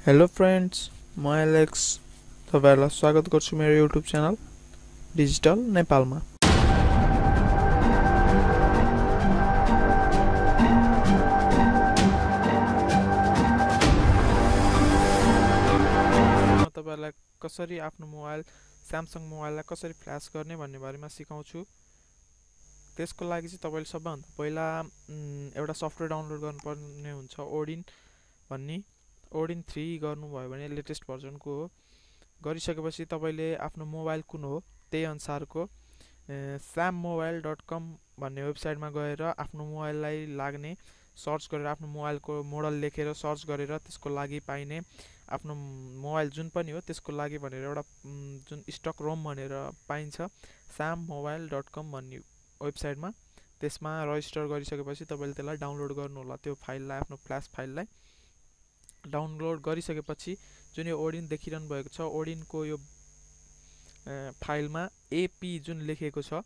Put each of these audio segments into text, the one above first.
Hello friends, म Alex तपाईहरुलाई स्वागत गर्छु मेरो युट्युब च्यानल डिजिटल नेपालमा। म तपाईहरुलाई कसरी आफ्नो मोबाइल स्यामसङ मोबाइललाई कसरी फ्ल्यास गर्ने भन्ने बारेमा सिकाउँछु। त्यसको लागि चाहिँ तपाईले सबैभन्दा पहिला एउटा सफ्टवेयर डाउनलोड गर्नुपर्ने हुन्छ, ओडिन भन्ने। ओडिन 3 गर्नुभयो भने लेटेस्ट भर्जनको हो। गरिसकेपछि तपाईले आफ्नो मोबाइल कुन हो त्यही अनुसारको sammobile.com भन्ने वेबसाइटमा गएर आफ्नो मोबाइललाई लाग्ने सर्च गरेर आफ्नो मोबाइलको मोडल लेखेर सर्च गरेर त्यसको लागि पाइने आफ्नो मोबाइल जुन पनि हो त्यसको लागि भनेर एउटा जुन स्टक रोम भनेर पाइन्छ sammobile.com भन्ने वेबसाइटमा, त्यसमा रजिस्टर गरिसकेपछि तपाईले त्यसलाई डाउनलोड गर्नु होला। त्यो फाइललाई, आफ्नो फ्ल्यास फाइललाई डाउनलोड गरिसकेपछि जुन यो ओडिन देखिरहनु भएको छ, ओडिनको यो फाइलमा एपी जुन लेखेको छ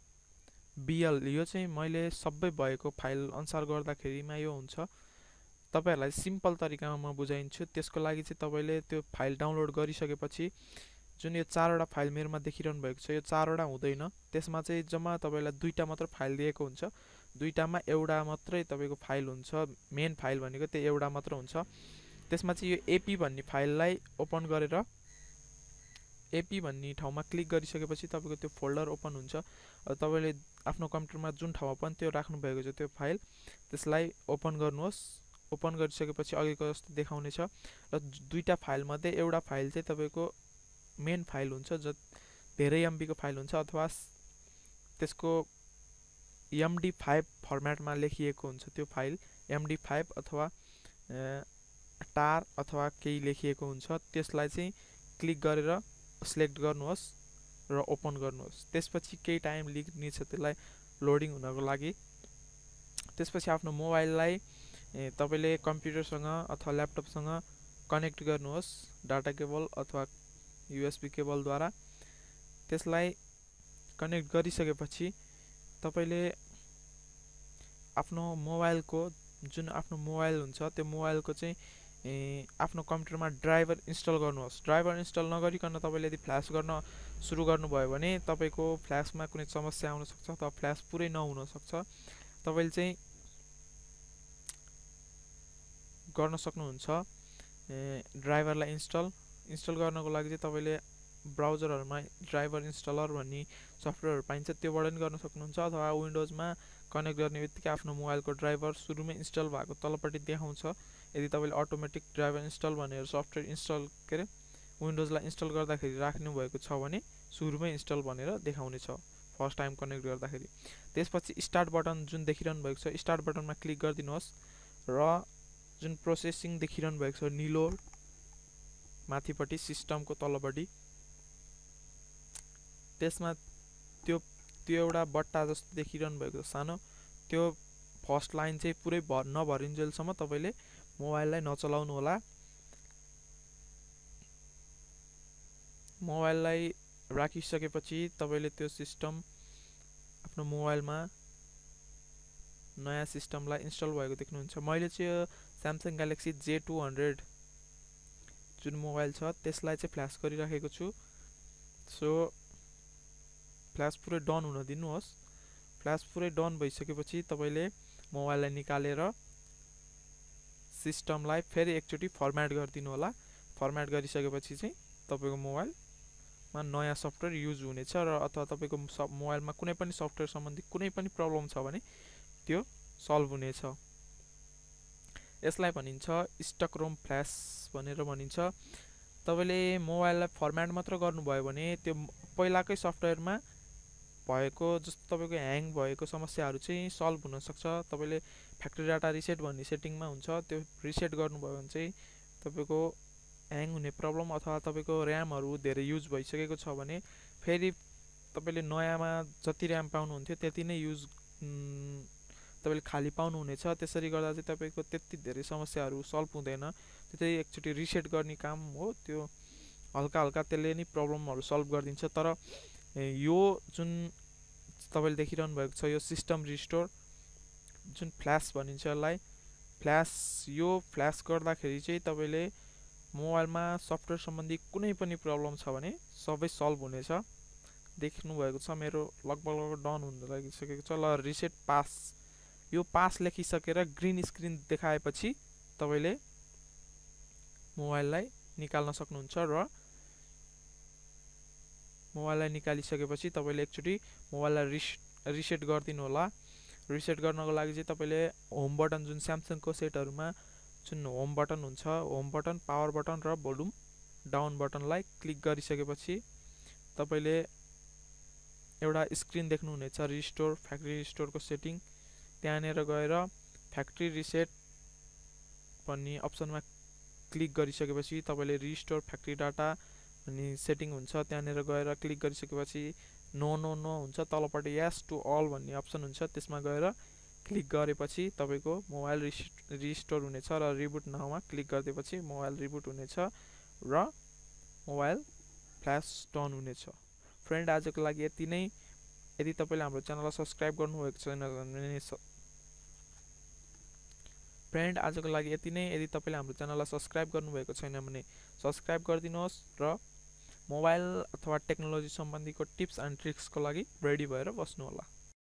बीएल, यो चाहिँ मैले सबै भएको फाइल अनुसार गर्दाखेरिमा यो हुन्छ। तपाईहरुलाई सिम्पल तरिकामा म बुझाइन्छु। त्यसको लागि चाहिँ तपाईले त्यो फाइल डाउनलोड गरिसकेपछि जुन यो 4 वटा फाइल मेरोमा देखिरहनु भएको छ, यो 4 वटा हुँदैन। त्यसमा चाहिँ जम्मा तपाईलाई 2टा मात्र फाइल दिएको हुन्छ। 2टामा एउटा मात्रै तपाईको फाइल हुन्छ, मेन फाइल भनेको त्यो एउटा मात्र हुन्छ। त्यसमा चाहिँ यो एपी भन्ने फाइललाई ओपन गरेर एपी भन्ने ठाउँमा क्लिक गरिसकेपछि तपाईको त्यो फोल्डर ओपन हुन्छ। तपाईले आफ्नो कम्प्युटरमा जुन ठाउँमा पनि त्यो राख्नु भएको छ त्यो फाइल, त्यसलाई ओपन गर्नुहोस्। ओपन गरिसकेपछि अघिको जस्तो देखाउने छ र 2टा फाइल मध्ये एउटा फाइल चाहिँ तपाईको मेन फाइल हुन्छ, जो धेरै एमबी को फाइल हुन्छ अथवा त्यसको MD5 फर्मेटमा लेखिएको हुन्छ। त्यो फाइल MD5 अथवा टार अथवा केही लेखिएको हुन्छ। त्यसलाई चाहिँ क्लिक गरेर सिलेक्ट गर्नुहोस् र ओपन गर्नुहोस्। त्यसपछि केही टाइम लिनेछ त्यसलाई लोडिङ हुनको लागि। त्यसपछि आफ्नो मोबाइललाई तपाईले कम्प्युटरसँग अथवा ल्यापटपसँग कनेक्ट गर्नुहोस् डाटा केबल अथवा USB केबलद्वारा। त्यसलाई कनेक्ट गरिसकेपछि तपाईले आफ्नो मोबाइलको जुन आफ्नो मोबाइल हुन्छ त्यो मोबाइलको चाहिँ आफ्नो कम्प्युटरमा ड्राइभर इन्स्टल गर्नुहोस्। ड्राइभर इन्स्टल नगरिकन तपाईले यदि फ्ल्यास गर्न सुरु गर्नुभयो भने तपाईको फ्ल्यासमा कुनै समस्या आउन सक्छ अथवा फ्ल्यास पुरै नहुन सक्छ। तपाईले चाहिँ गर्न सक्नुहुन्छ ड्राइभरलाई इन्स्टल गर्नको लागि चाहिँ तपाईले ब्राउजरहरुमा ड्राइभर इन्स्टलर भन्ने सफ्टवेयरहरु पाइन्छ, त्योबाट पनि गर्न सक्नुहुन्छ। अथवा विन्डोजमा कनेक्ट गर्ने बित्तिकै आफ्नो मोबाइलको ड्राइभर सुरुमै इन्स्टल भएको तलपट्टि देखाउँछ। यदि तपाईले अटोमेटिक ड्राइभर इन्स्टल भनेर सफ्टवेयर इन्स्टल विन्डोजलाई इन्स्टल गर्दाखेरि राख्नु भएको छ भने सुरुमै इन्स्टल भनेर देखाउने छ फर्स्ट टाइम कनेक्ट गर्दाखेरि। त्यसपछि स्टार्ट बटन जुन देखिरहनु भएको छ, स्टार्ट बटनमा क्लिक गरिदिनुहोस् र जुन प्रोसेसिङ देखिरहनु भएको छ निलो माथिपट्टि सिस्टमको तलपट्टि, त्यसमा त्यो एउटा बट्टा जस्तो देखिरहनु भएको सानो, त्यो फर्स्ट लाइन चाहिँ पुरै नभरिन्जेलसम्म तपाईले मोबाइललाई नचलाउनु होला। मोबाइललाई राखिसकेपछि तपाईले त्यो सिस्टम आफ्नो मोबाइलमा नयाँ सिस्टमलाई इन्स्टल भएको देख्नुहुन्छ। मैले चाहिँ Samsung Galaxy J200 जुन मोबाइल छ त्यसलाई चाहिँ फ्ल्यास गरिराखेको छु। सो फ्ल्यास पुरै डन हुन दिनुहोस्। फ्ल्यास पुरै डन भइसकेपछि तपाईले मोबाइललाई निकालेर सिस्टमलाई फेरि एकचोटी फर्मेट गरिदिनु होला। फर्मेट गरिसकेपछि चाहिँ तपाईको मोबाइलमा नयाँ सफ्टवेयर युज हुनेछ र अथवा तपाईको मोबाइलमा कुनै पनि सफ्टवेयर सम्बन्धी कुनै पनि प्रब्लम छ भने त्यो सल्भ हुनेछ। यसलाई भनिन्छ स्टक रोम फ्ल्यास भनेर भनिन्छ। तपाईले मोबाइललाई फर्मेट मात्र गर्नुभयो भने त्यो पहिलाकै सफ्टवेयरमा भएको जस्तो तपाईको ह्याङ भएको समस्याहरू चाहिँ सल्भ हुन सक्छ। तपाईले फ्याक्ट्री डाटा रिसेट भन्ने सेटिङमा हुन्छ, त्यो रिसेट गर्नुभयो भने चाहिँ तपाईको ह्याङ हुने प्रब्लम अथवा तपाईको र्यामहरु धेरै युज भइसकेको छ भने फेरि तपाईले नयाँमा जति र्याम पाउनुहुन्थ्यो त्यति नै युज तपाईले खाली पाउनु हुनेछ। त्यसरी गर्दा चाहिँ तपाईको त्यति धेरै समस्याहरू सल्भ हुँदैन। त्यो चाहिँ एकचोटी रिसेट गर्ने काम हो। त्यो हल्का हल्का त्यसले नि प्रब्लमहरू सल्भ गरिदिन्छ। तर यो जुन तपाईले देखिरहनु भएको छ यो सिस्टम रिस्टोर जुन फ्ल्यास भनिन्छ यसलाई फ्ल्यास, यो फ्ल्यास गर्दाखेरि चाहिँ तपाईले मोबाइलमा सफ्टवेयर सम्बन्धी कुनै पनि प्रब्लम छ भने सबै सल्भ हुनेछ। देख्नुभएको छ मेरो लगभग डन हुन लागिसकेको छ। ल रिसेट पास, यो पास लेखिसकेर ग्रीन स्क्रिन देखाएपछि तपाईँले मोबाइललाई निकाल्न सक्नुहुन्छ र मोबाइललाई निकालिसकेपछि तपाईँले एकचोटि मोबाइललाई रिसेट गरिदिनु होला। रिसेट गर्नको लागि चाहिँ तपाईँले होम बटन, जुन स्यामसङको सेटहरूमा जुन होम बटन हुन्छ, होम बटन, पावर बटन र भोल्युम डाउन बटनलाई क्लिक गरिसकेपछि तपाईँले एउटा स्क्रिन देख्नुहुनेछ, रिस्टोर फ्याक्ट्री रिस्टोरको सेटिङ। त्यहाँनिर गएर फ्याक्ट्री रिसेट भन्ने अप्सनमा क्लिक गरिसकेपछि तपाईँले रिस्टोर फ्याक्ट्री डाटा अनि सेटिङ हुन्छ, त्यहाँनिर गएर क्लिक गरिसकेपछि नो नो नो हुन्छ, तलपट्टि यस टु अल भन्ने अप्सन हुन्छ, त्यसमा गएर क्लिक गरेपछि तपाईँको मोबाइल रिस्टोर हुनेछ र रिबुट नाउमा क्लिक गरिदिएपछि मोबाइल रिबुट हुनेछ र मोबाइल फ्ल्यास टर्न हुनेछ। फ्रेन्ड, आजको लागि यति नै। यदि तपाईँले हाम्रो च्यानललाई सब्सक्राइब गर्नुभएको छैन भने सब्सक्राइब गरिदिनुहोस् र मोबाइल अथवा टेक्नोलोजी सम्बन्धीको टिप्स एन्ड ट्रिक्सको लागि रेडी भएर बस्नुहोला।